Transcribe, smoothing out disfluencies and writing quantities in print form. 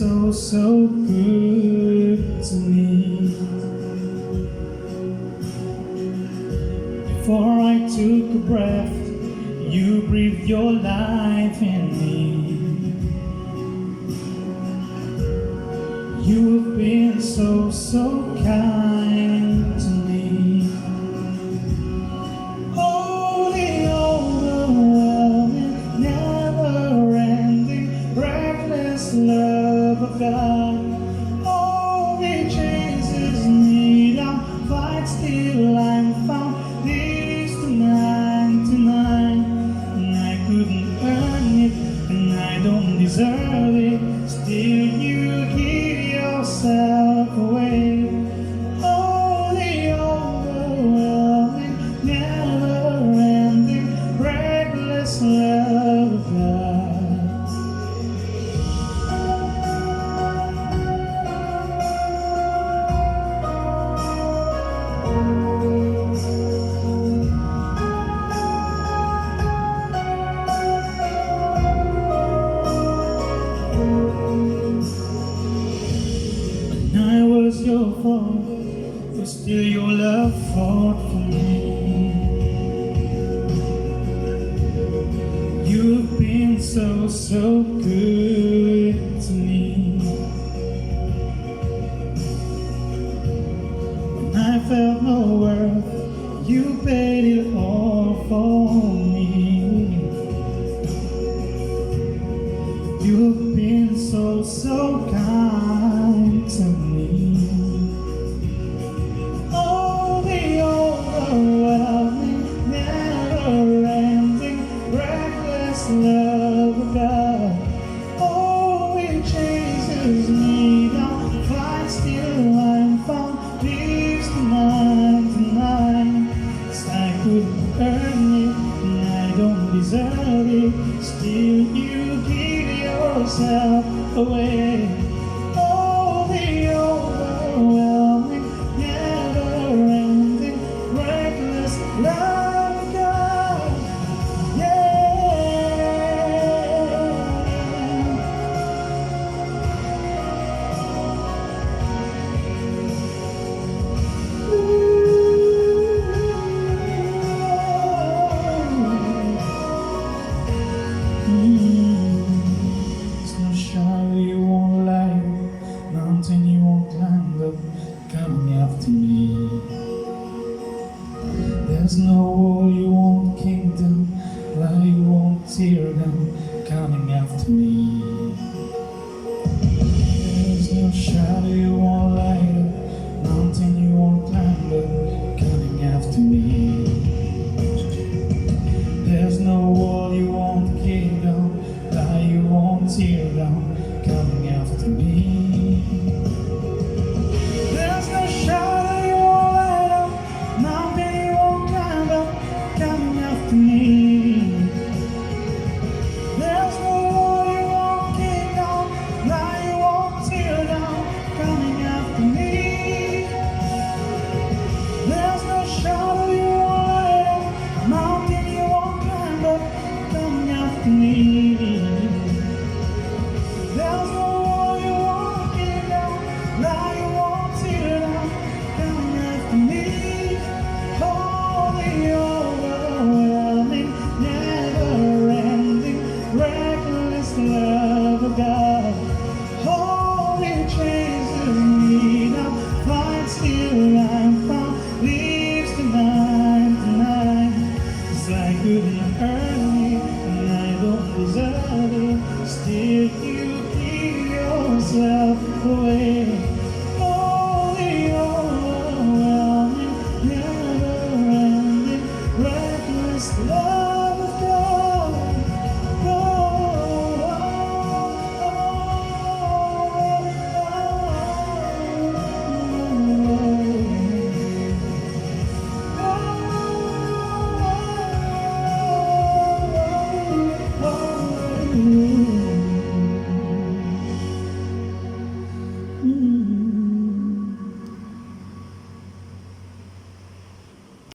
so, so good to me. Before I took a breath, you breathed your life in me. You've been so, so kind to me. Oh, the overwhelming, never-ending, reckless love of God. Oh, it chases me down, fights till I'm found. This tonight, and I couldn't earn it, and I don't deserve it. Still, you give yourself away. Oh, the overwhelming, never-ending, reckless love of God. When I was your fault, but still your love fought for me. You've been so, so good to me. When I felt no worth, you paid it all for me. You've been so, so kind to me. Oh, the overwhelming, never-ending, reckless love of God. Oh, it chases me down, fights till I'm found, leaves tonight. 'Cause I couldn't earn it, and I don't deserve it. Still, you give yourself away. Oh, the overwhelming, never-ending, reckless love of God. Yeah. There's no shadow you won't light up, mountain you won't climb up, coming after me. There's no wall you won't kick down, lie you won't tear down, coming after me. There's no shadow you won't light up, mountain you won't climb up, coming after me. There's no wall you won't kick down, lie you won't tear down, coming after me. There's no shadow you won't light up, mountain you won't climb up, coming after me. There's no wall you won't kick down, lie you won't tear down, coming after me. There's no shadow you won't light up, mountain you won't climb up, coming after me. There's no wall you won't kick down, lie you won't tear down, coming after me. Oh, the overwhelming, never-ending, reckless love of God. Oh, it chases me down, fights till I'm found, leaves tonight. 'Cause I couldn't earn it, and I don't deserve it. Still, you give yourself away.